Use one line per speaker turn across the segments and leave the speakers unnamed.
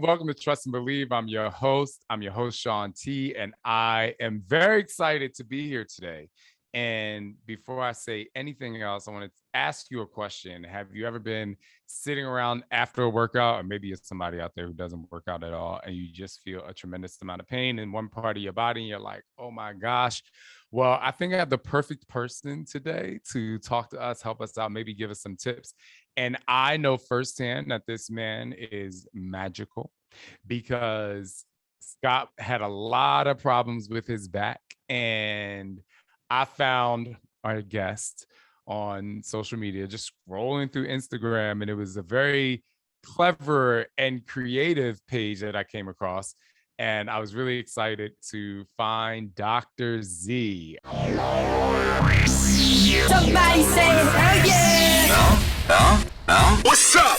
Welcome to Trust and Believe. I'm your host, Shaun T, and I am very excited to be here today. And before I say anything else, I want to ask you a question. Have you ever been sitting around after a workout, or maybe it's somebody out there who doesn't work out at all, and you just feel a tremendous amount of pain in one part of your body, and you're like, oh my gosh. Well, I think I have the perfect person today to talk to us, help us out, maybe give us some tips. And I know firsthand that this man is magical because Scott had a lot of problems with his back. And I found our guest on social media, just scrolling through Instagram, and it was a very clever and creative page that I came across. And I was really excited to find Dr. Z.
Somebody say hell yeah!
What's up?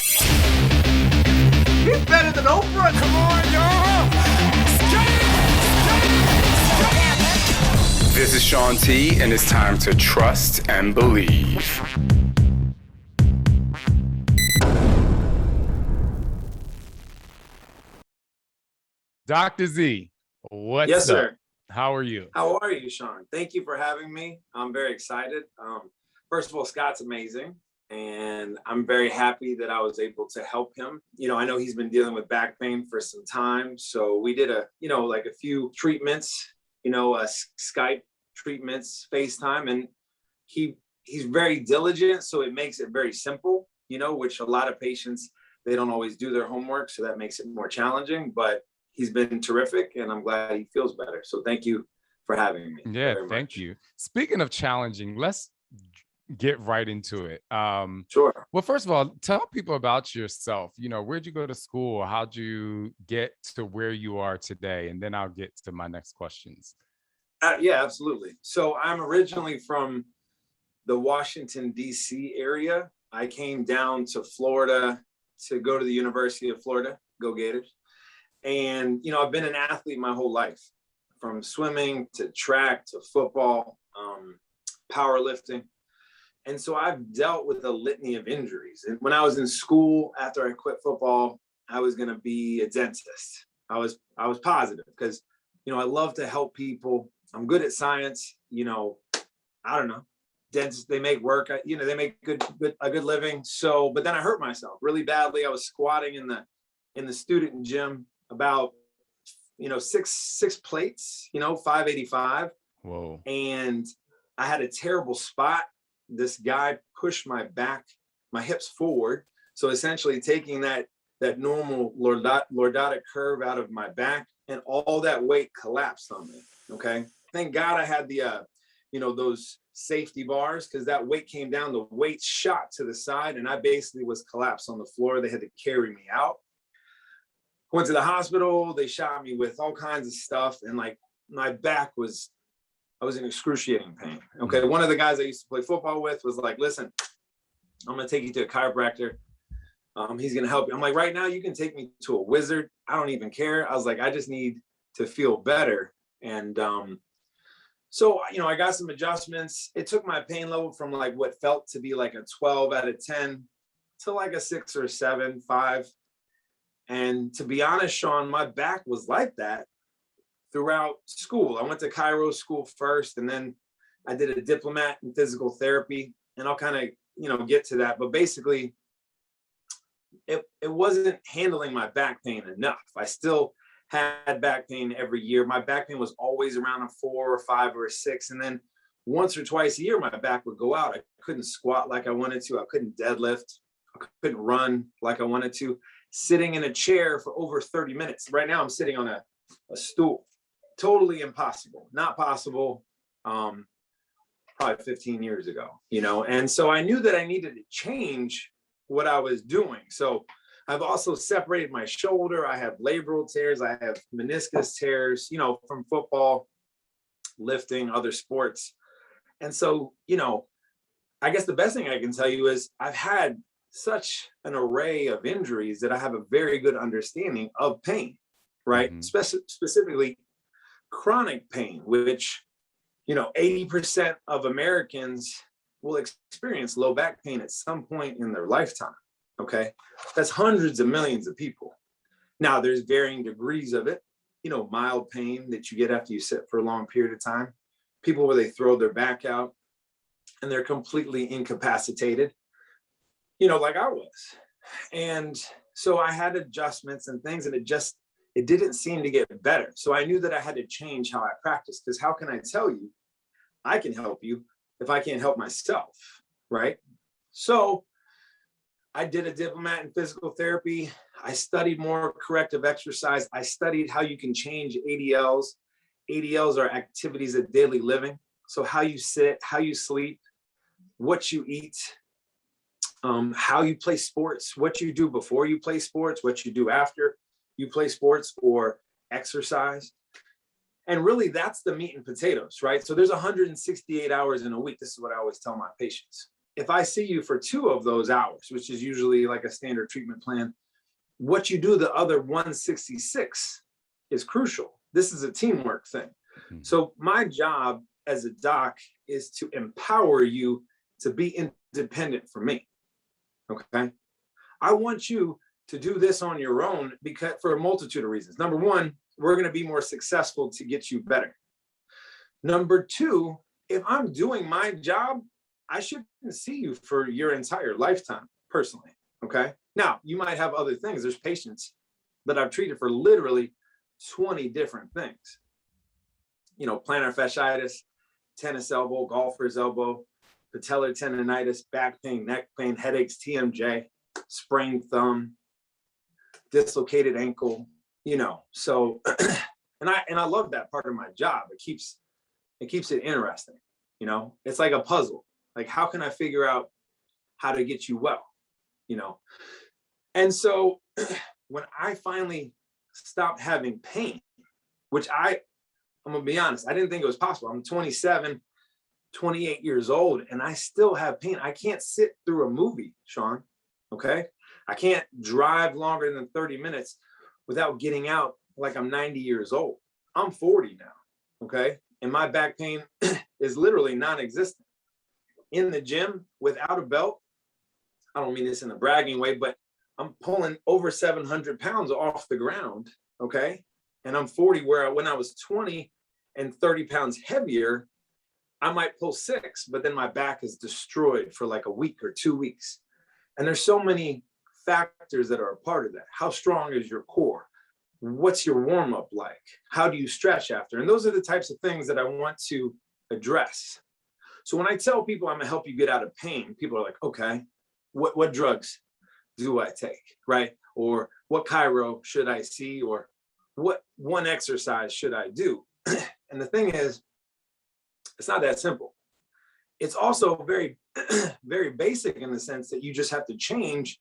He's better than Oprah.
Come on, y'all. This is Shaun T, and it's time to trust and believe.
Dr. Z, what's
Yes, sir.
up? How are you?
How are you, Shaun? Thank you for having me. I'm very excited. First of all, Scott's amazing, and I'm very happy that I was able to help him. I know he's been dealing with back pain for some time, so we did a few treatments, Skype treatments, FaceTime, and he's very diligent, so it makes it very simple, which a lot of patients, they don't always do their homework, so that makes it more challenging, but he's been terrific, and I'm glad he feels better. So thank you for having me.
Yeah, thank you. Speaking of challenging, let's get right into it.
Sure.
Well, first of all, tell people about yourself. Where'd you go to school? How'd you get to where you are today? And then I'll get to my next questions.
Yeah, absolutely. So I'm originally from the Washington, D.C. area. I came down to Florida to go to the University of Florida, go Gators. And, I've been an athlete my whole life, from swimming to track to football, powerlifting. And so I've dealt with a litany of injuries. And when I was in school, after I quit football, I was going to be a dentist. I was positive because, I love to help people. I'm good at science. I don't know. Dentists, they make work. They make a good living. So, but then I hurt myself really badly. I was squatting in the student gym, about, 6 plates, 585.
Whoa.
And I had a terrible spot. This guy pushed my hips forward. So essentially taking that normal lordotic curve out of my back, and all that weight collapsed on me. Okay. Thank God I had the, those safety bars, because that weight came down, the weight shot to the side, and I basically was collapsed on the floor. They had to carry me out. Went to the hospital. They shot me with all kinds of stuff. And my back I was in excruciating pain. Okay. One of the guys I used to play football with was like, listen, I'm going to take you to a chiropractor. He's going to help you. I'm like, right now you can take me to a wizard. I don't even care. I was like, I just need to feel better. And, so, I got some adjustments. It took my pain level from what felt to be like a 12 out of 10 to like a 6 or 7, 5. And to be honest, Shaun, my back was like that throughout school. I went to Cairo school first, and then I did a diplomate in physical therapy, and I'll kind of, get to that. But basically, it wasn't handling my back pain enough. I still had back pain every year. My back pain was always around a 4 or 5 or a 6. And then once or twice a year, my back would go out. I couldn't squat like I wanted to. I couldn't deadlift. I couldn't run like I wanted to. Sitting in a chair for over 30 minutes. Right now I'm sitting on a stool. Totally impossible. Not possible. Probably 15 years ago, And so I knew that I needed to change what I was doing. So I've also separated my shoulder. I have labral tears. I have meniscus tears, from football, lifting, other sports. And so, I guess the best thing I can tell you is I've had such an array of injuries that I have a very good understanding of pain, right? Mm-hmm. Specifically chronic pain, which, 80% of Americans will experience low back pain at some point in their lifetime. Okay. That's hundreds of millions of people. Now there's varying degrees of it, mild pain that you get after you sit for a long period of time, people where they throw their back out and they're completely incapacitated, like I was. And so I had adjustments and things, and it didn't seem to get better. So I knew that I had to change how I practice, because how can I tell you I can help you if I can't help myself, right? So I did a diplomat in physical therapy. I studied more corrective exercise. I studied how you can change ADLs. ADLs are activities of daily living. So how you sit, how you sleep, what you eat, how you play sports, what you do before you play sports, what you do after you play sports or exercise. And really, that's the meat and potatoes, right? So there's 168 hours in a week. This is what I always tell my patients. If I see you for 2 of those hours, which is usually like a standard treatment plan, what you do the other 166 is crucial. This is a teamwork thing. Mm-hmm. So my job as a doc is to empower you to be independent from me, okay? I want you to do this on your own because for a multitude of reasons. Number one, we're going to be more successful to get you better. Number two, if I'm doing my job, I shouldn't see you for your entire lifetime, personally, okay? Now, you might have other things. There's patients that I've treated for literally 20 different things. Plantar fasciitis, tennis elbow, golfer's elbow, patellar tendonitis, back pain, neck pain, headaches, TMJ, sprained thumb, dislocated ankle, so, and I love that part of my job. It keeps it interesting. It's like a puzzle. Like, how can I figure out how to get you well? And so when I finally stopped having pain, which I'm gonna be honest, I didn't think it was possible. I'm 27, 28 years old, and I still have pain. I can't sit through a movie, Shaun, okay? I can't drive longer than 30 minutes without getting out like I'm 90 years old. I'm 40 now, okay? And my back pain is literally non-existent. In the gym without a belt, I don't mean this in a bragging way, but I'm pulling over 700 pounds off the ground, okay? And I'm 40, where when I was 20 and 30 pounds heavier, I might pull 6, but then my back is destroyed for like a week or 2 weeks. And there's so many factors that are a part of that. How strong is your core? What's your warm-up like? How do you stretch after? And those are the types of things that I want to address. So when I tell people I'm gonna help you get out of pain, people are like, okay, what drugs do I take, right? Or what chiro should I see? Or what one exercise should I do? And the thing is, it's not that simple. It's also very, very basic in the sense that you just have to change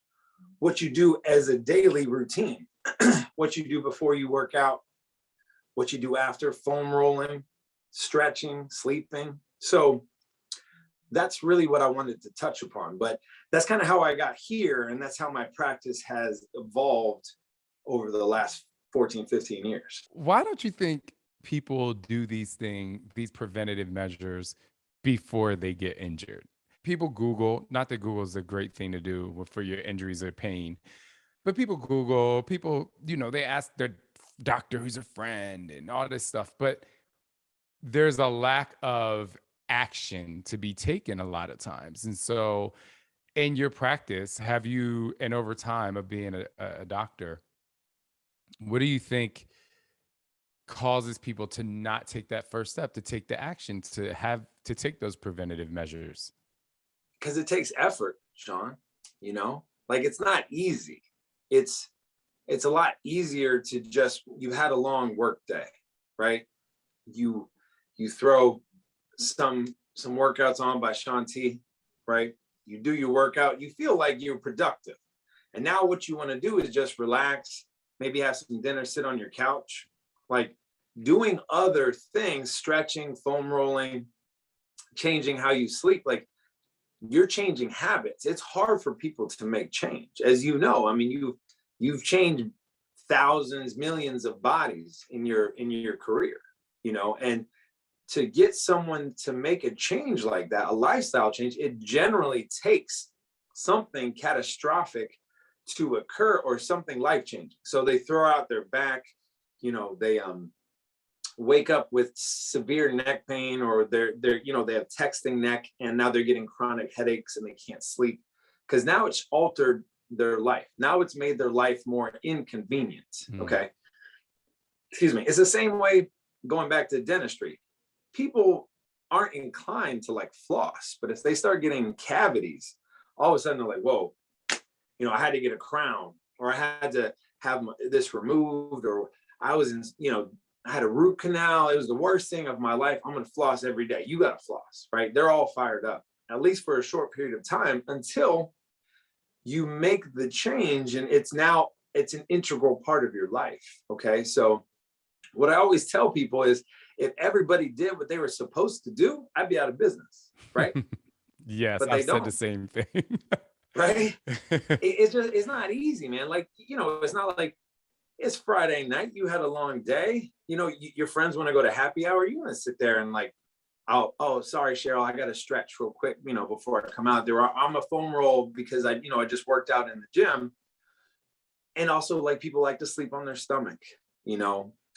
what you do as a daily routine, what you do before you work out, what you do after, foam rolling, stretching, sleeping. So that's really what I wanted to touch upon, but that's kind of how I got here. And that's how my practice has evolved over the last 14, 15 years.
Why don't you think people do these preventative measures before they get injured? People Google, not that Google is a great thing to do for your injuries or pain, but people Google, they ask their doctor who's a friend and all this stuff, but there's a lack of action to be taken a lot of times. And so in your practice, and over time of being a doctor, what do you think causes people to not take that first step, to take the action, to take those preventative measures?
Because it takes effort, Shaun, like it's not easy. It's a lot easier to you've had a long work day, right? You throw some workouts on by Shaun T, right? You do your workout, you feel like you're productive. And now what you want to do is just relax, maybe have some dinner, sit on your couch, like doing other things, stretching, foam rolling, changing how you sleep. Like, you're changing habits. It's hard for people to make change. As you know, I mean, you've changed thousands, millions of bodies in your career, and to get someone to make a change like that, a lifestyle change, it generally takes something catastrophic to occur or something life-changing. So they throw out their back, they wake up with severe neck pain, or they're they have texting neck, and now they're getting chronic headaches and they can't sleep because now it's altered their life. Now it's made their life more inconvenient. Okay. Excuse me. It's the same way going back to dentistry. People aren't inclined to like floss, but if they start getting cavities, all of a sudden they're like, whoa, I had to get a crown, or I had to have this removed, or I was in, I had a root canal. It was the worst thing of my life. I'm going to floss every day. You got to floss, right? They're all fired up, at least for a short period of time, until you make the change. And it's an integral part of your life. Okay. So what I always tell people is, if everybody did what they were supposed to do, I'd be out of business. Right.
Yes.
But
I've said the same thing.
Right. It's not easy, man. Like, it's not like it's Friday night. You had a long day. Your friends want to go to happy hour. You want to sit there and like, oh, sorry, Cheryl, I got to stretch real quick, before I come out there. I'm a foam roll because I just worked out in the gym. And also, like, people like to sleep on their stomach.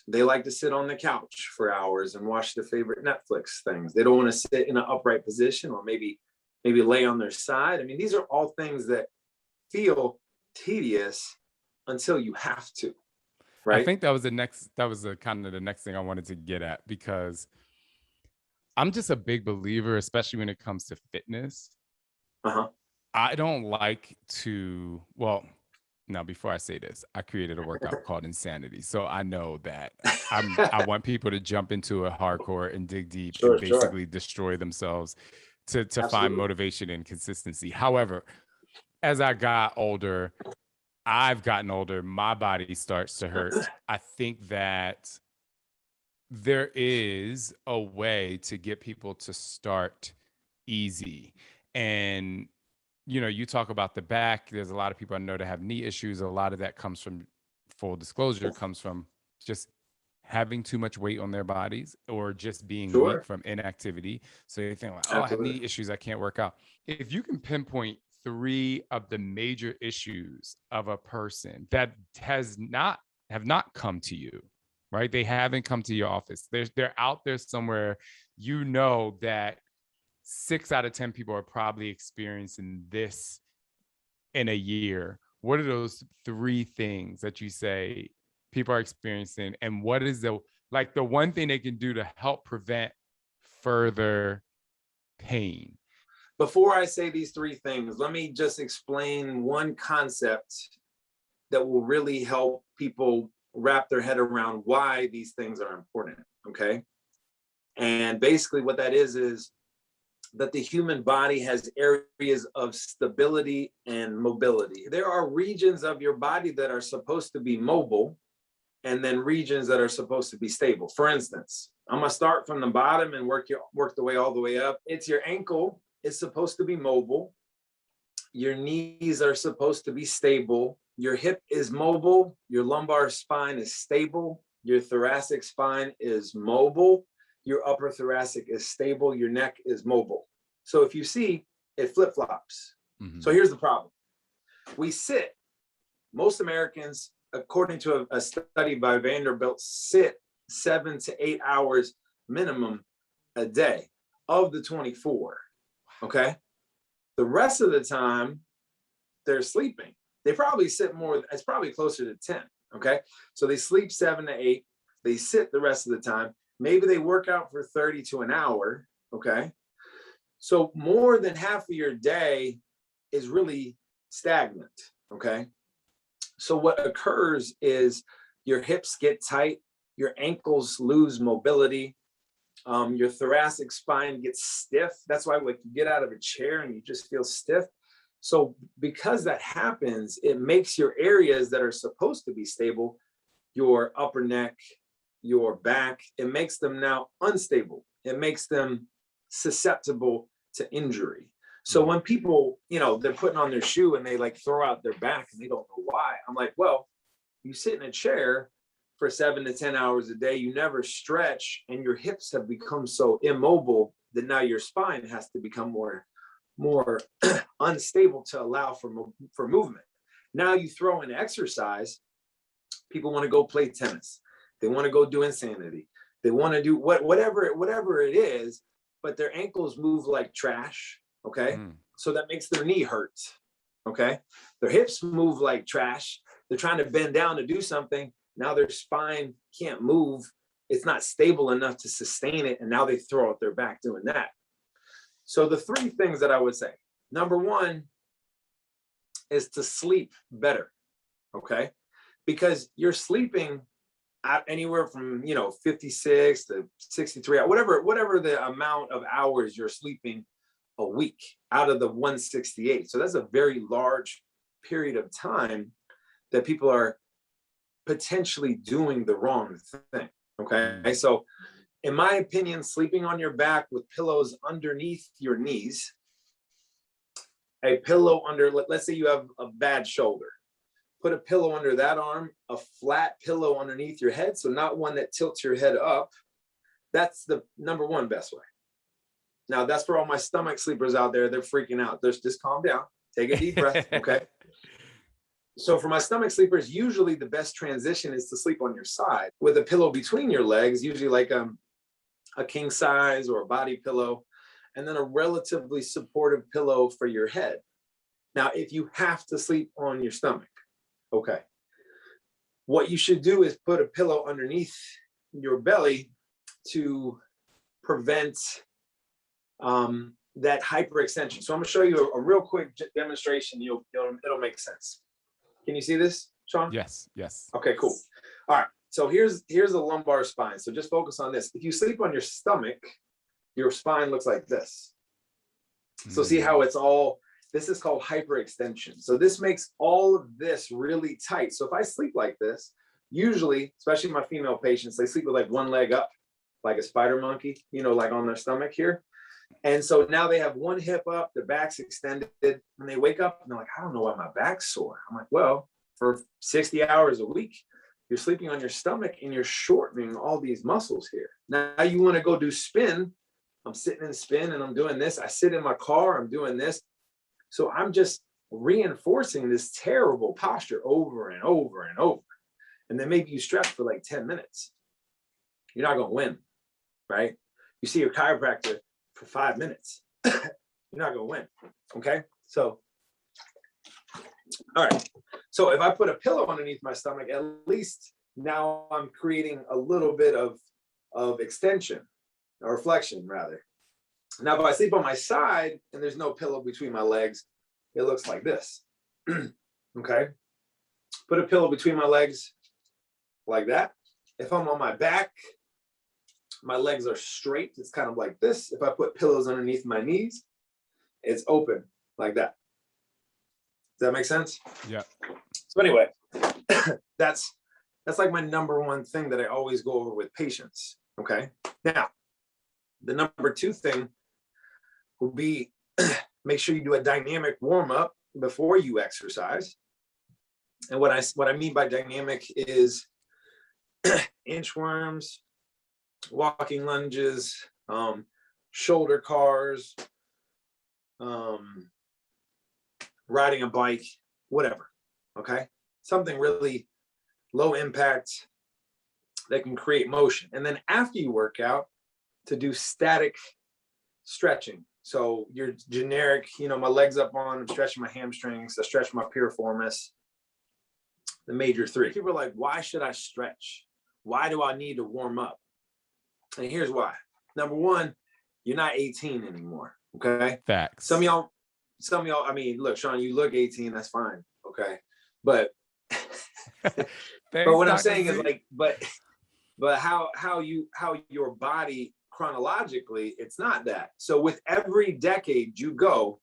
They like to sit on the couch for hours and watch their favorite Netflix things. They don't want to sit in an upright position, or maybe lay on their side. I mean, these are all things that feel tedious until you have to. Right.
I think that was kind of the next thing I wanted to get at, because I'm just a big believer, especially when it comes to fitness. I don't like to, now before I say this, I created a workout called Insanity. So I know that I want people to jump into a hardcore and dig deep and basically destroy themselves to find motivation and consistency. However, as I got older, I've gotten older, my body starts to hurt. I think that there is a way to get people to start easy. And, you talk about the back. There's a lot of people I know that have knee issues. A lot of that comes from, full disclosure, comes from just having too much weight on their bodies, or just being weak from inactivity. So you think, like, I have knee issues, I can't work out. If you can pinpoint 3 of the major issues of a person that have not come to you, right? They haven't come to your office. They're out there somewhere. That 6 out of 10 people are probably experiencing this in a year. What are those 3 things that you say people are experiencing, and what is the one thing they can do to help prevent further pain?
Before I say these 3 things, let me just explain one concept that will really help people wrap their head around why these things are important. Okay. And basically what that is that the human body has areas of stability and mobility. There are regions of your body that are supposed to be mobile, and then regions that are supposed to be stable. For instance, I'm gonna start from the bottom and work the way all the way up. It's your ankle is supposed to be mobile. Your knees are supposed to be stable. Your hip is mobile. Your lumbar spine is stable. Your thoracic spine is mobile. Your upper thoracic is stable. Your neck is mobile. So if you see, it flip-flops. So here's the problem. We sit, most Americans, according to a study by Vanderbilt, sit 7 to 8 hours minimum a day of the 24. Okay. The rest of the time they're sleeping. They probably sit more. It's probably closer to 10. Okay. So they sleep 7 to 8. They sit the rest of the time. Maybe they work out for 30 to an hour. Okay. So more than half of your day is really stagnant. Okay. So what occurs is your hips get tight, your ankles lose mobility, your thoracic spine gets stiff. That's why when you get out of a chair and you just feel stiff. So because that happens, it makes your areas that are supposed to be stable, your upper neck, your back, it makes them now unstable. It makes them susceptible to injury. So when people, they're putting on their shoe and they like throw out their back and they don't know why. I'm like, well, you sit in a chair for 7 to 10 hours a day, you never stretch, and your hips have become so immobile that now your spine has to become more unstable to allow for movement. Now you throw in exercise, people want to go play tennis. They want to go do insanity. They want to do whatever it is, but their ankles move like trash. Okay. So that makes their knee hurt. Okay. Their hips move like trash. They're trying to bend down to do something. Now their spine can't move. It's not stable enough to sustain it. And now they throw out their back doing that. So the three things that I would say, number one is to sleep better. Okay. Because you're sleeping anywhere from 56 to 63, whatever the amount of hours you're sleeping a week out of the 168. So that's a very large period of time that people are potentially doing the wrong thing. Okay. So in my opinion, sleeping on your back with pillows underneath your knees, a pillow under, let's say you have a bad shoulder, put a pillow under that arm, a flat pillow underneath your head. So not one that tilts your head up. That's the number one best way. Now that's for all my stomach sleepers out there. They're freaking out. Just calm down, take a deep breath. Okay. So for my stomach sleepers, usually the best transition is to sleep on your side with a pillow between your legs, usually like a king size or a body pillow, and then a relatively supportive pillow for your head. Now, if you have to sleep on your stomach, okay, what you should do is put a pillow underneath your belly to prevent that hyperextension. So I'm gonna show you a real quick demonstration. It'll make sense. Can you see this, Shaun?
Yes.
Okay, cool. All right. So here's a lumbar spine. So just focus on this. If you sleep on your stomach, your spine looks like this. So see how it's all, this is called hyperextension. So this makes all of this really tight. So if I sleep like this, usually, especially my female patients, they sleep with like one leg up, like a spider monkey, like on their stomach here. And so now they have one hip up, their back's extended, and they wake up and they're like, I don't know why my back's sore. I'm like, well, for 60 hours a week, you're sleeping on your stomach and you're shortening all these muscles here. Now you want to go do spin. I'm sitting in spin and I'm doing this. I sit in my car, I'm doing this. So I'm just reinforcing this terrible posture over and over and over. And then maybe you stretch for like 10 minutes. You're not going to win, right? You see your chiropractor for 5 minutes. You're not going to win. Okay. So, all right. So if I put a pillow underneath my stomach, at least now I'm creating a little bit of extension or flexion rather. Now, if I sleep on my side and there's no pillow between my legs, it looks like this. Okay. Put a pillow between my legs like that. If I'm on my back, my legs are straight. It's kind of like this. If I put pillows underneath my knees, it's open like that. Does that make sense?
Yeah.
So anyway, that's like my number one thing that I always go over with patients. Okay. Now, the number two thing will be make sure you do a dynamic warm up before you exercise. And what I mean by dynamic is inchworms, walking lunges, shoulder cars, riding a bike, whatever. Okay. Something really low impact that can create motion. And then after you work out, to do static stretching. So your generic, my legs up on, I'm stretching my hamstrings, I stretch my piriformis, the major three. People are like, why should I stretch? Why do I need to warm up? And here's why. Number one, you're not 18 anymore. Okay.
Facts.
Some of y'all, I mean, look, Shaun, you look 18, that's fine. Okay. But
Thanks,
but what I'm
Dr.
saying
Z.
is like, but how your body chronologically, it's not that. So with every decade you go,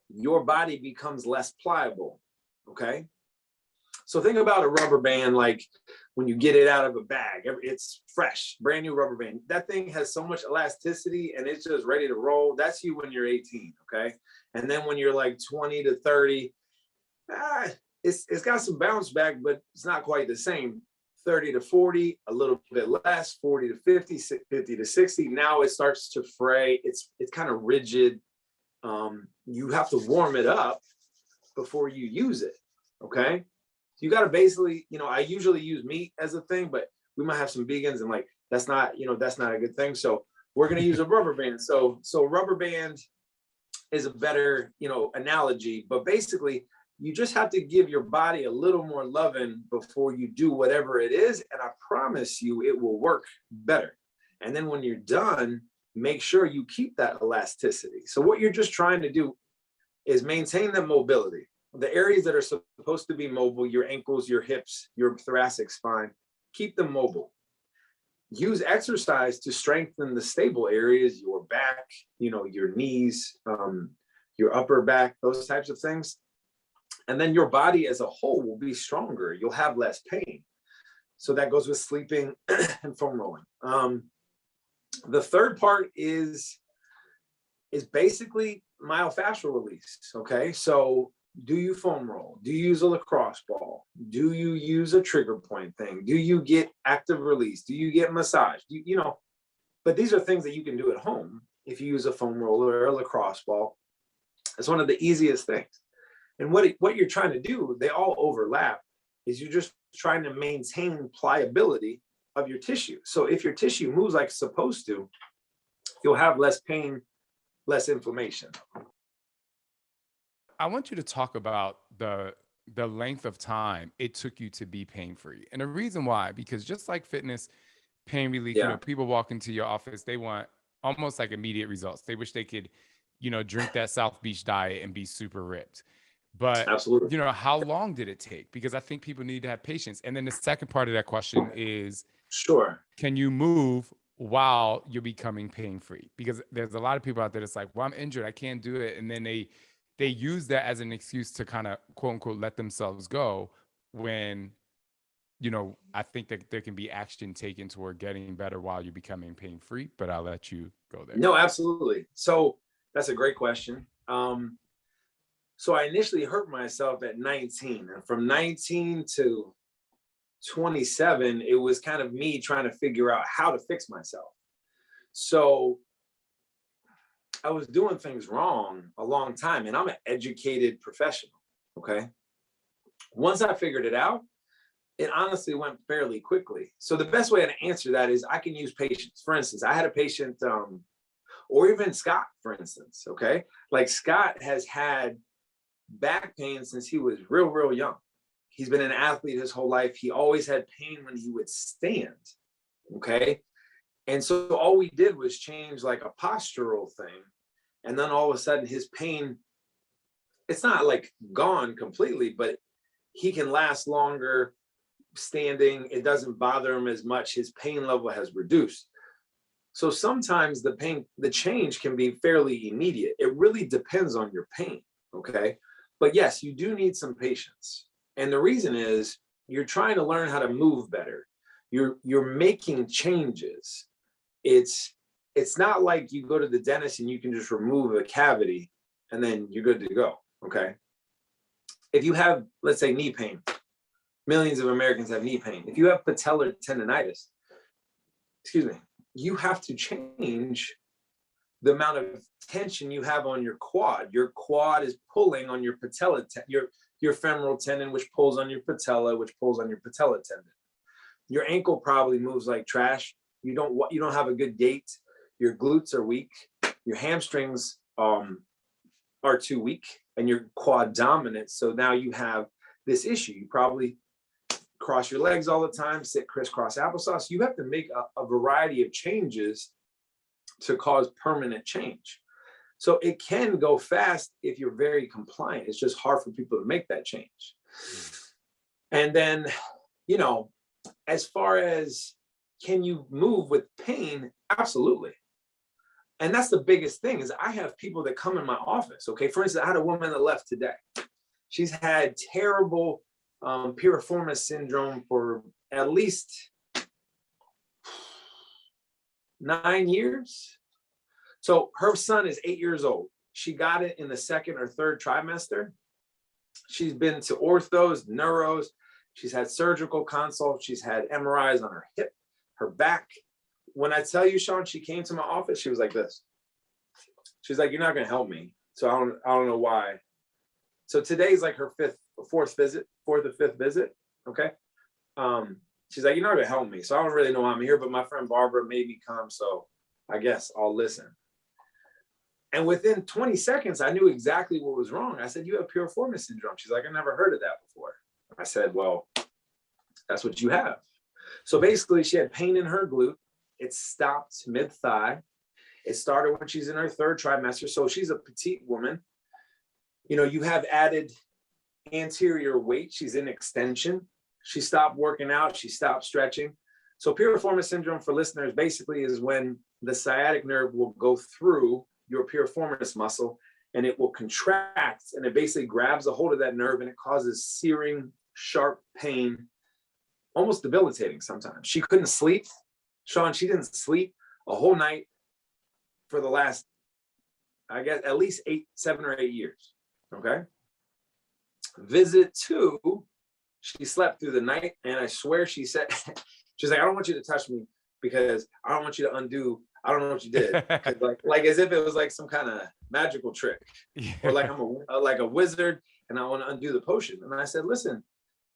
your body becomes less pliable. Okay. So think about a rubber band, like when you get it out of a bag, it's fresh, brand new rubber band. That thing has so much elasticity and it's just ready to roll. That's you when you're 18. Okay. And then when you're like 20 to 30, it's got some bounce back, but it's not quite the same. 30 to 40, a little bit less, 40 to 50, 50 to 60. Now it starts to fray. It's kind of rigid. You have to warm it up before you use it. Okay. You got to basically, I usually use meat as a thing, but we might have some vegans and like, that's not a good thing. So we're going to use a rubber band. So rubber band is a better, analogy, but basically you just have to give your body a little more loving before you do whatever it is. And I promise you, it will work better. And then when you're done, make sure you keep that elasticity. So what you're just trying to do is maintain the mobility. The areas that are supposed to be mobile, your ankles, your hips, your thoracic spine, keep them mobile. Use exercise to strengthen the stable areas, your back, your knees, your upper back, those types of things. And then your body as a whole will be stronger. You'll have less pain. So that goes with sleeping and foam rolling. The third part is basically myofascial release. Okay, so do you foam roll? Do you use a lacrosse ball? Do you use a trigger point thing? Do you get active release? Do you get massage? But these are things that you can do at home if you use a foam roller or a lacrosse ball. It's one of the easiest things. And what you're trying to do, they all overlap, is you're just trying to maintain pliability of your tissue. So if your tissue moves like it's supposed to, you'll have less pain, less inflammation.
I want you to talk about the length of time it took you to be pain-free. And the reason why, because just like fitness, pain relief, people walk into your office, they want almost like immediate results. They wish they could, drink that South Beach diet and be super ripped. But,
absolutely,
how long did it take? Because I think people need to have patience. And then the second part of that question is,
sure,
can you move while you're becoming pain-free? Because there's a lot of people out there that's like, well, I'm injured, I can't do it. And then they use that as an excuse to kind of quote unquote let themselves go when, I think that there can be action taken toward getting better while you're becoming pain-free, but I'll let you go there.
No, absolutely. So that's a great question. So I initially hurt myself at 19, and from 19 to 27, it was kind of me trying to figure out how to fix myself. So I was doing things wrong a long time, and I'm an educated professional. Okay. Once I figured it out, it honestly went fairly quickly. So the best way to answer that is I can use patients. For instance, I had a patient, or even Scott, for instance. Okay. Like Scott has had back pain since he was real young. He's been an athlete his whole life. He always had pain when he would stand. Okay. And so all we did was change like a postural thing. And then all of a sudden his pain, it's not like gone completely, but he can last longer standing. It doesn't bother him as much. His pain level has reduced. So sometimes the change can be fairly immediate. It really depends on your pain. Okay. But yes, you do need some patience. And the reason is you're trying to learn how to move better. You're making changes. It's not like you go to the dentist and you can just remove a cavity and then you're good to go. Okay. If you have, let's say, knee pain, millions of Americans have knee pain. If you have patellar tendonitis, you have to change the amount of tension you have on your quad. Your quad is pulling on your patella, your femoral tendon, which pulls on your patella, which pulls on your patella tendon. Your ankle probably moves like trash. You don't have a good gait. Your glutes are weak. Your hamstrings are too weak, and you're quad dominant. So now you have this issue. You probably cross your legs all the time, sit crisscross applesauce. You have to make a variety of changes to cause permanent change. So it can go fast if you're very compliant. It's just hard for people to make that change. And then, as far as can you move with pain? Absolutely. And that's the biggest thing is I have people that come in my office. Okay. For instance, I had a woman that left today. She's had terrible piriformis syndrome for at least 9 years. So her son is 8 years old. She got it in the second or third trimester. She's been to orthos, neuros. She's had surgical consults. She's had MRIs on her hip, her back. When I tell you, Shaun, she came to my office, she was like this. She's like, you're not going to help me. So I don't know why So today's like her fourth or fifth visit. Okay. She's like, you're not gonna help me. So I don't really know why I'm here, but my friend Barbara made me come. So I guess I'll listen. And within 20 seconds, I knew exactly what was wrong. I said, you have piriformis syndrome. She's like, I never heard of that before. I said, well, that's what you have. So basically she had pain in her glute. It stopped mid-thigh. It started when she's in her third trimester. So she's a petite woman. You have added anterior weight. She's in extension. She stopped working out. She stopped stretching. So piriformis syndrome, for listeners, basically is when the sciatic nerve will go through your piriformis muscle and it will contract, and it basically grabs a hold of that nerve and it causes searing, sharp pain, almost debilitating sometimes. She couldn't sleep. Shaun, she didn't sleep a whole night for the last, I guess, at least 7 or 8 years. Okay. Visit 2, she slept through the night, and I swear she said, she's like, I don't want you to touch me because I don't want you to undo. I don't know what you did. like as if it was like some kind of magical trick, or like I'm like a wizard and I want to undo the potion. And I said, listen,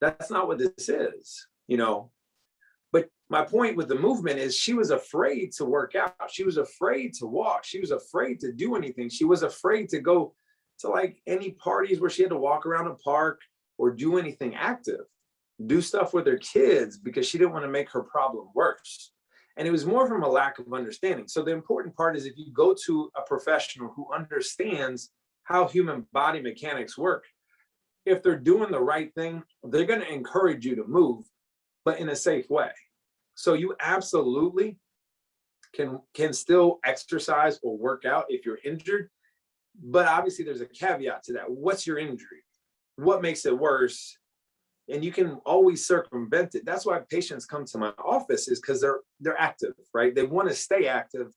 that's not what this is, But my point with the movement is she was afraid to work out. She was afraid to walk. She was afraid to do anything. She was afraid to go to like any parties where she had to walk around a park or do anything active, do stuff with her kids, because she didn't want to make her problem worse. And it was more from a lack of understanding. So the important part is if you go to a professional who understands how human body mechanics work, if they're doing the right thing, they're going to encourage you to move, but in a safe way. So you absolutely can still exercise or work out if you're injured. But obviously there's a caveat to that. What's your injury? What makes it worse? And you can always circumvent it. That's why patients come to my office, is because they're active, right? They want to stay active,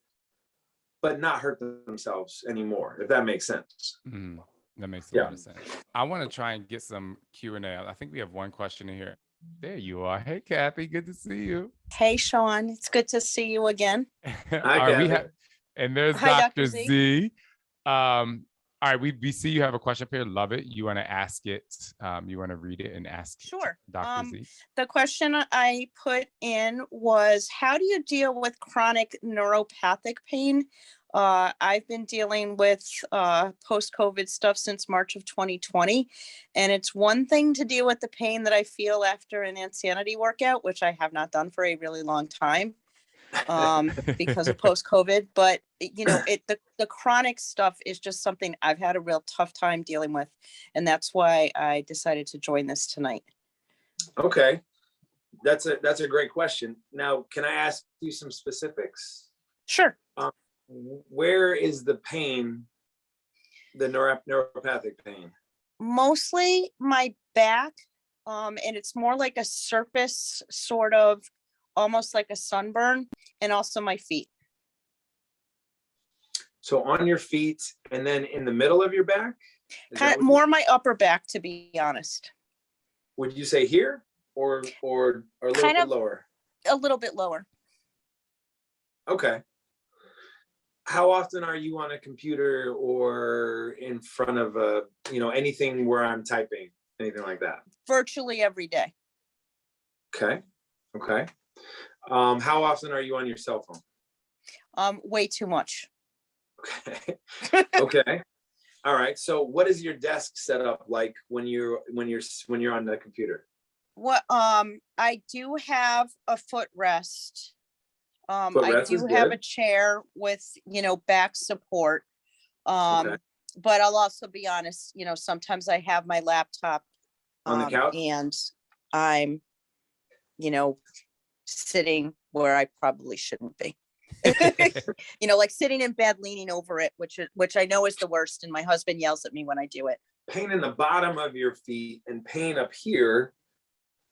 but not hurt themselves anymore, if that makes sense.
Mm, that makes a lot of sense. I want to try and get some Q&A. I think we have one question in here. There you are. Hey, Kathy, good to see you.
Hey, Shaun, it's good to see you again.
Hi, Kathy.
And there's
Hi,
Dr. Z. All right, we see you have a question up here. Love it. You want to ask it. You want to read it and ask
Sure.
Dr. Z.
The question I put in was, how do you deal with chronic neuropathic pain? I've been dealing with post-COVID stuff since March of 2020. And it's one thing to deal with the pain that I feel after an insanity workout, which I have not done for a really long time because of post-COVID. But, the chronic stuff is just something I've had a real tough time dealing with. And that's why I decided to join this tonight.
Okay. That's a great question. Now, can I ask you some specifics?
Sure.
Where is the pain, the neuropathic pain?
Mostly my back, and it's more like a surface, sort of almost like a sunburn, and also my feet.
So on your feet, and then in the middle of your back?
Kind of more my upper back, to be honest.
Would you say here or a little bit lower?
A little bit lower.
Okay. How often are you on a computer or in front of anything where I'm typing, anything like that?
Virtually every day.
Okay. How often are you on your cell phone?
Way too much.
Okay. Okay. All right. So what is your desk set up like when you're on the computer?
What I do have a footrest. I do have a chair with, back support.
Okay.
But I'll also be honest, sometimes I have my laptop
on the couch,
and I'm, sitting where I probably shouldn't be. Like sitting in bed, leaning over it, which I know is the worst. And my husband yells at me when I do it.
Pain in the bottom of your feet and pain up here,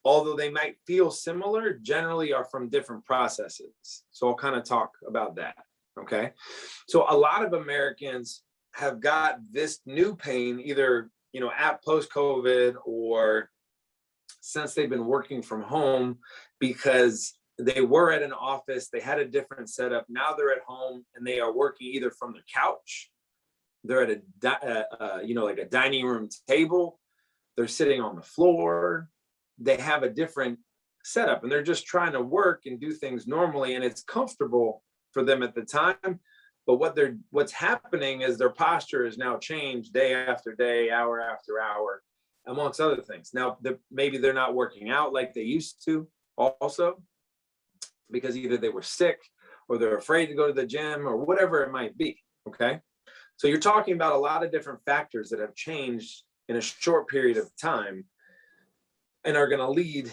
although they might feel similar, generally are from different processes. So I'll kind of talk about that. Okay. So a lot of Americans have got this new pain either, at post-COVID or since they've been working from home, because they were at an office, they had a different setup. Now they're at home and they are working either from their couch they're at like a dining room table, they're sitting on the floor, they have a different setup, and they're just trying to work and do things normally, and it's comfortable for them at the time. But what's happening is their posture is now changed day after day, hour after hour, amongst other things. Now, maybe they're not working out like they used to also, because either they were sick or they're afraid to go to the gym or whatever it might be, okay? So you're talking about a lot of different factors that have changed in a short period of time and are gonna lead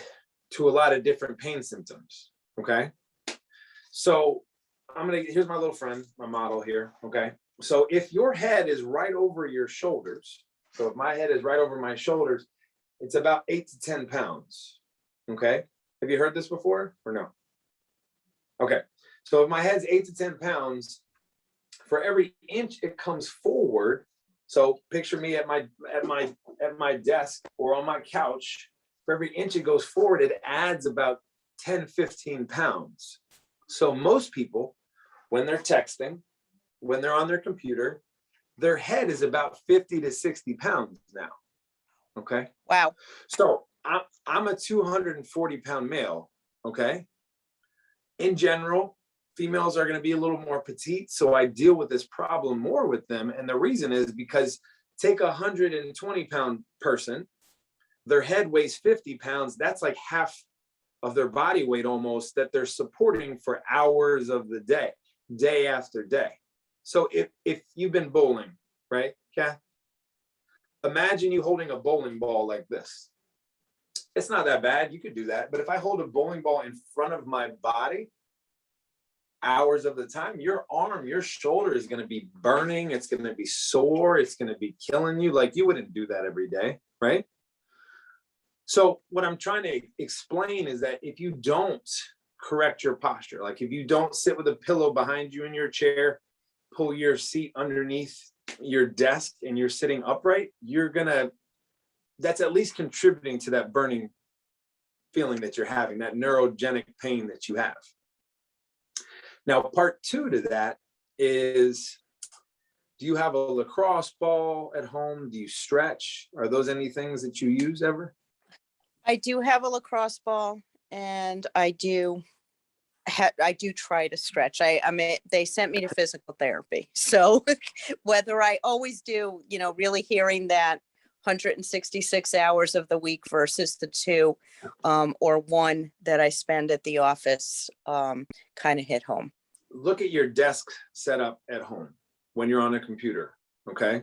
to a lot of different pain symptoms, okay? So here's my little friend, my model here, okay? So if your head is right over your shoulders, so if my head is right over my shoulders, it's about 8 to 10 pounds, okay? Have you heard this before or no? Okay, so if my head's 8 to 10 pounds, for every inch it comes forward, so picture me at my desk or on my couch, for every inch it goes forward, it adds about 10, 15 pounds. So most people, when they're texting, when they're on their computer, their head is about 50 to 60 pounds now, okay?
Wow.
So I'm a 240-pound male, okay? In general, females are gonna be a little more petite, so I deal with this problem more with them, and the reason is because take a 120-pound person, their head weighs 50 pounds, that's like half of their body weight almost that they're supporting for hours of the day, day after day. So if you've been bowling, right, Kath? Imagine you holding a bowling ball like this. It's not that bad, you could do that. But if I hold a bowling ball in front of my body, hours of the time, your arm, your shoulder is gonna be burning, it's gonna be sore, it's gonna be killing you. Like you wouldn't do that every day, right? So what I'm trying to explain is that if you don't correct your posture, like if you don't sit with a pillow behind you in your chair, pull your seat underneath your desk and you're sitting upright, that's at least contributing to that burning feeling that you're having, that neurogenic pain that you have. Now, part two to that is, do you have a lacrosse ball at home? Do you stretch? Are those any things that you use ever?
I do have a lacrosse ball, and I do try to stretch. I mean, they sent me to physical therapy. So whether I always do, really hearing that 166 hours of the week versus the 2 or 1 that I spend at the office kind of hit home.
Look at your desk setup at home when you're on a computer, okay?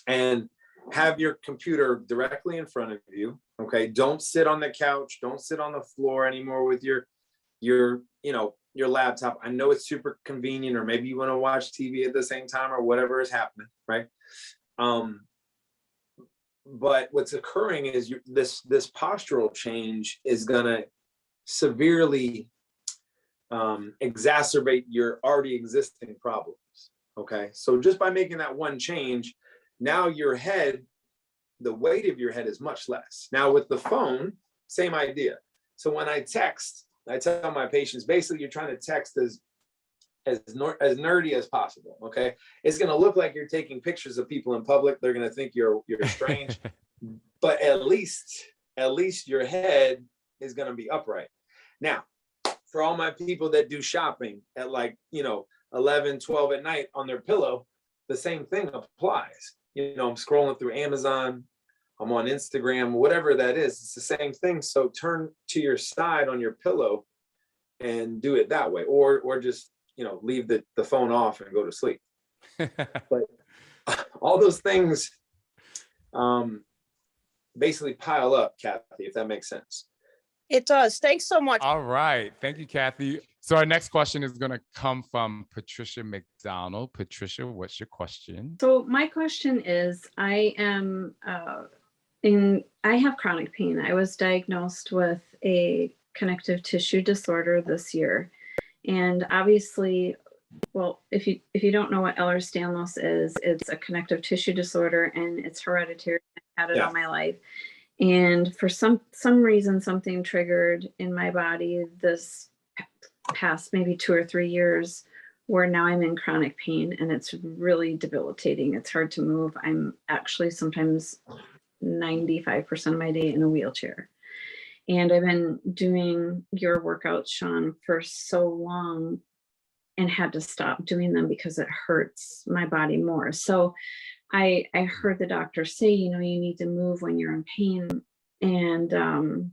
And have your computer directly in front of you, okay? Don't sit on the couch, don't sit on the floor anymore with your laptop. I know it's super convenient, or maybe you want to watch TV at the same time or whatever is happening, right? But what's occurring is this postural change is gonna severely exacerbate your already existing problems, okay? So just by making that one change, now your head, the weight of your head is much less. Now with the phone, same idea. So when I text, I tell my patients, basically you're trying to text as nerdy as possible, okay? It's gonna look like you're taking pictures of people in public. They're gonna think you're strange, but at least your head is gonna be upright. Now, for all my people that do shopping at 11, 12 at night on their pillow, the same thing applies. I'm scrolling through Amazon, I'm on Instagram, whatever that is, it's the same thing. So turn to your side on your pillow and do it that way, or just, leave the phone off and go to sleep. But all those things basically pile up, Kathy, if that makes sense.
It does. Thanks so much.
All right. Thank you, Kathy. So our next question is going to come from Patricia McDonald. Patricia, what's your question?
So my question is, I have chronic pain. I was diagnosed with a connective tissue disorder this year. And obviously, well, if you don't know what Ehlers-Danlos is, it's a connective tissue disorder and it's hereditary. I've had it all my life. And for some reason, something triggered in my body this past maybe 2 or 3 years where now I'm in chronic pain and it's really debilitating. It's hard to move. I'm actually sometimes 95% of my day in a wheelchair. And I've been doing your workouts, Shaun, for so long and had to stop doing them because it hurts my body more. So I heard the doctor say, you need to move when you're in pain. And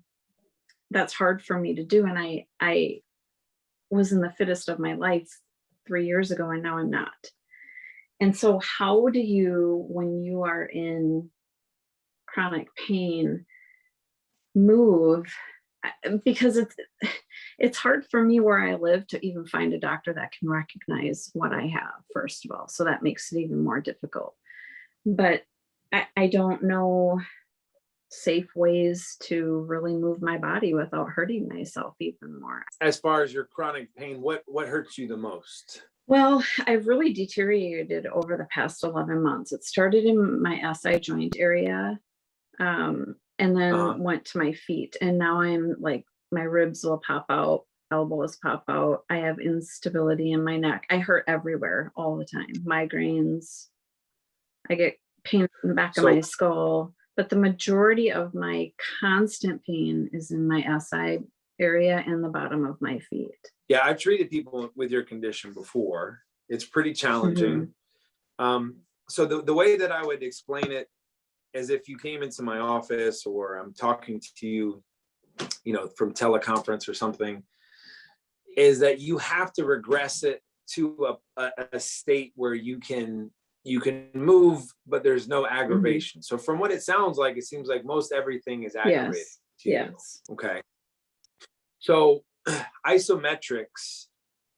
that's hard for me to do. And I was in the fittest of my life 3 years ago, and now I'm not. And so how do you, when you are in chronic pain, move? Because it's hard for me where I live to even find a doctor that can recognize what I have, first of all. So that makes it even more difficult. But I don't know safe ways to really move my body without hurting myself even more.
As far as your chronic pain, what hurts you the most?
Well, I've really deteriorated over the past 11 months. It started in my SI joint area, and then went to my feet. And now I'm like, my ribs will pop out, elbows pop out. I have instability in my neck. I hurt everywhere all the time. Migraines. I get pain in the back of my skull. But the majority of my constant pain is in my SI area and the bottom of my feet.
Yeah, I've treated people with your condition before. It's pretty challenging. So the way that I would explain it is if you came into my office or I'm talking to you, from teleconference or something, is that you have to regress it to a state where you can move, but there's no aggravation. So from what it sounds like, it seems like most everything is aggravated.
Yes.
Okay. So isometrics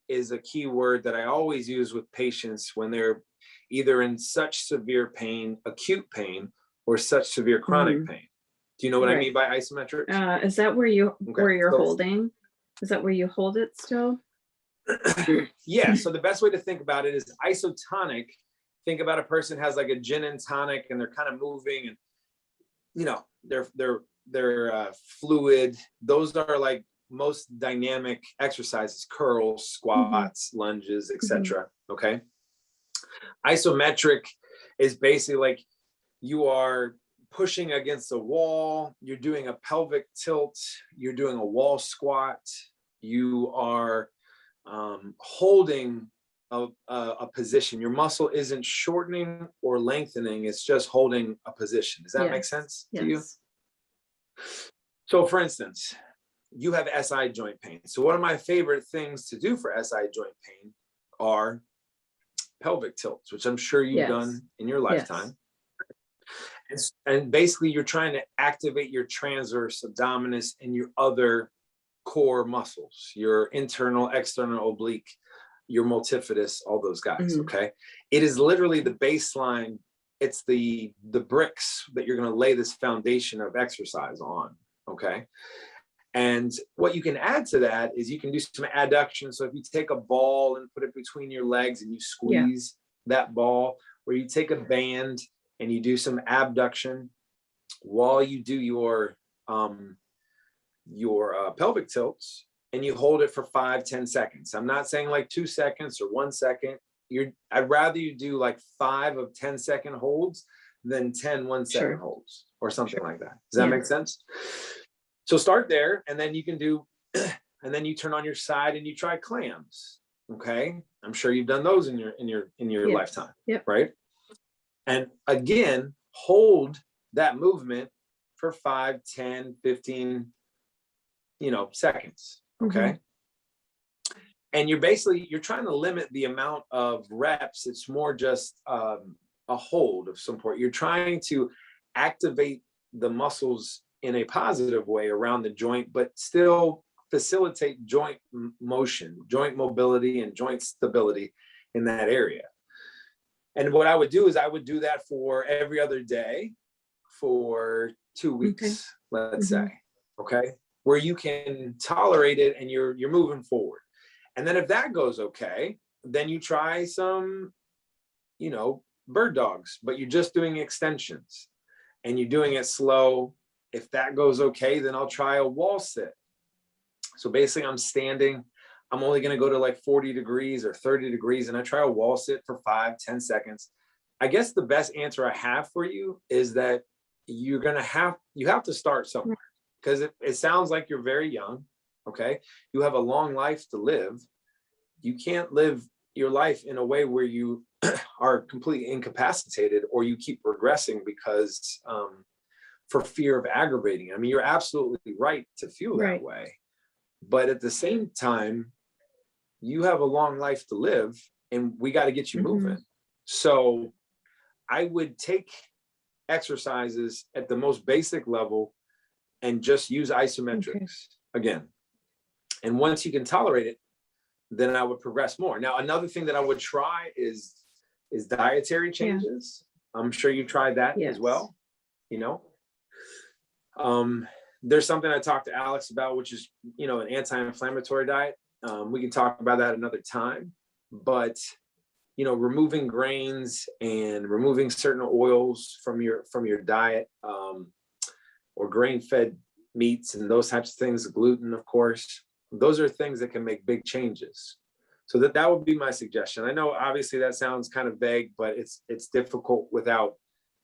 is a key word that I always use with patients when they're either in such severe pain, acute pain, or such severe chronic pain. Do you know what I mean by isometrics?
Is that where you're holding? Is that where you hold it still?
Yeah. So the best way to think about it is isotonic. Think about a person has like a gin and tonic and they're kind of moving and, they're fluid. Those are like most dynamic exercises, curls, squats, lunges, etc. Okay. Isometric is basically like you are pushing against a wall, you're doing a pelvic tilt, you're doing a wall squat, you are holding a position. Your muscle isn't shortening or lengthening, it's just holding a position. Does that make sense to you? So for instance, you have SI joint pain. So one of my favorite things to do for SI joint pain are pelvic tilts, which I'm sure you've done in your lifetime. And basically you're trying to activate your transverse abdominis and your other core muscles, your internal, external oblique, your multifidus, all those guys. Okay. It is literally the baseline. It's the bricks that you're going to lay this foundation of exercise on. Okay. And what you can add to that is you can do some adduction. So if you take a ball and put it between your legs and you squeeze that ball, or you take a band and you do some abduction while you do your pelvic tilts, and you hold it for 5-10 seconds. I'm not saying like 2 seconds or 1 second. I'd rather you do like 5 of 10-second holds than 10 1-second holds or something like that. Does that make sense? So start there, and then you can do, and then you turn on your side and you try clams. Okay. I'm sure you've done those in your lifetime. Right. And again, hold that movement for 5, 10, 15, seconds. Okay. And you're trying to limit the amount of reps. It's more just a hold of some sort. You're trying to activate the muscles in a positive way around the joint, but still facilitate joint motion, joint mobility, and joint stability in that area. And what I would do is I would do that for every other day for 2 weeks, let's say, okay, where you can tolerate it and you're moving forward. And then if that goes okay, then you try some, bird dogs, but you're just doing extensions and you're doing it slow. If that goes okay, then I'll try a wall sit. So basically I'm standing I'm only going to go to like 40 degrees or 30 degrees. And I try a wall sit for 5-10 seconds. I guess the best answer I have for you is that you have to start somewhere, because it sounds like you're very young. Okay. You have a long life to live. You can't live your life in a way where you are completely incapacitated or you keep regressing because for fear of aggravating. I mean, you're absolutely right to feel that way. But at the same time, you have a long life to live and we got to get you moving. So I would take exercises at the most basic level and just use isometrics again. And once you can tolerate it, then I would progress more. Now, another thing that I would try is dietary changes. I'm sure you tried that as well. You know, there's something I talked to Alex about, which is, you know, an anti-inflammatory diet. We can talk about that another time, but you know, removing grains and removing certain oils from your diet, or grain-fed meats and those types of things, gluten, of course, those are things that can make big changes. So that would be my suggestion. I know obviously that sounds kind of vague, but it's difficult without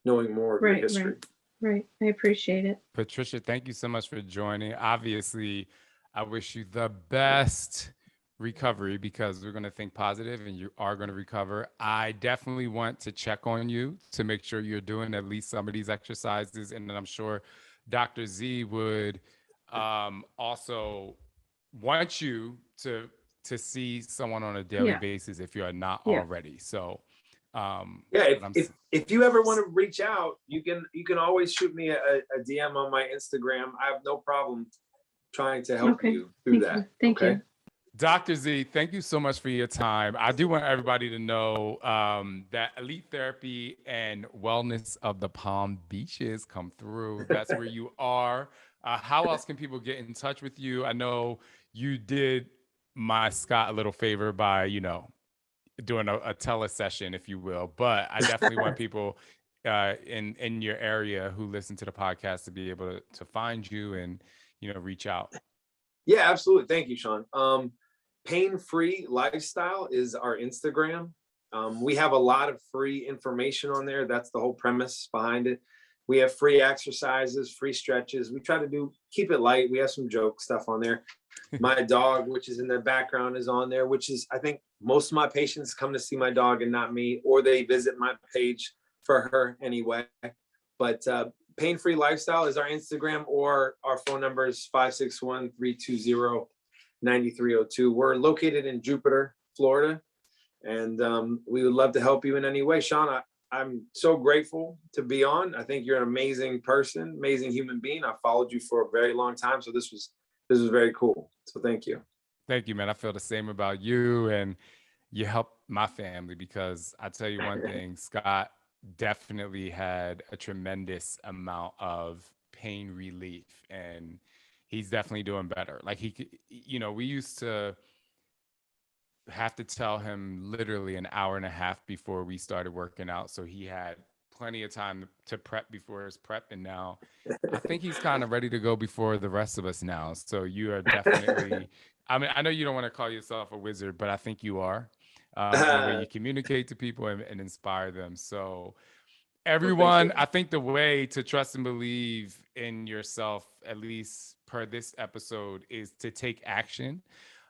knowing more of your history.
Right. I appreciate it.
Patricia, thank you so much for joining. Obviously, I wish you the best recovery, because we're going to think positive and you are going to recover. I definitely want to check on you to make sure you're doing at least some of these exercises. And then I'm sure Dr. Z would also want you to see someone on a daily basis if you are not already. So
if you ever want to reach out, you can always shoot me a DM on my Instagram. I have no problem trying to help you through that.
Thank you.
Dr. Z, thank you so much for your time. I do want everybody to know that Elite Therapy and Wellness of the Palm Beaches come through. That's where you are. How else can people get in touch with you? I know you did my Scott a little favor by, you know, doing a telesession, if you will, but I definitely want people in your area who listen to the podcast to be able to find you and, you know, reach out.
Yeah, absolutely. Thank you, Shaun. Pain-free lifestyle is our Instagram. We have a lot of free information on there. That's the whole premise behind it. We have free exercises, free stretches. We try to keep it light. We have some joke stuff on there. My dog, which is in the background, is on there, which is, I think most of my patients come to see my dog and not me, or they visit my page for her anyway. But Pain-Free Lifestyle is our Instagram, or our phone number is 561-320-9302. We're located in Jupiter, Florida, and we would love to help you in any way. Shaun, I'm so grateful to be on. I think you're an amazing person, amazing human being. I followed you for a very long time, so this was very cool. So thank you.
Thank you, man. I feel the same about you, and you helped my family, because I tell you one thing, Scott definitely had a tremendous amount of pain relief, and he's definitely doing better. Like you know, we used to have to tell him literally an hour and a half before we started working out, so he had plenty of time to prep before his prep. And now I think he's kind of ready to go before the rest of us now. So you are definitely, I mean, I know you don't want to call yourself a wizard, but I think you are. The way you communicate to people and inspire them. So everyone, I think the way to trust and believe in yourself, at least per this episode, is to take action.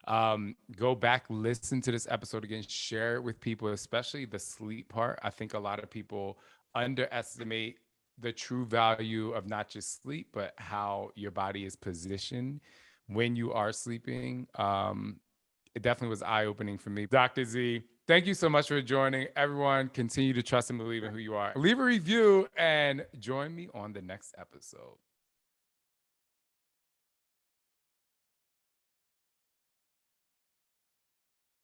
Go back, listen to this episode again, share it with people, especially the sleep part. I think a lot of people underestimate the true value of not just sleep, but how your body is positioned when you are sleeping. It definitely was eye-opening for me. Dr. Z, thank you so much for joining. Everyone, continue to trust and believe in who you are. Leave a review and join me on the next episode.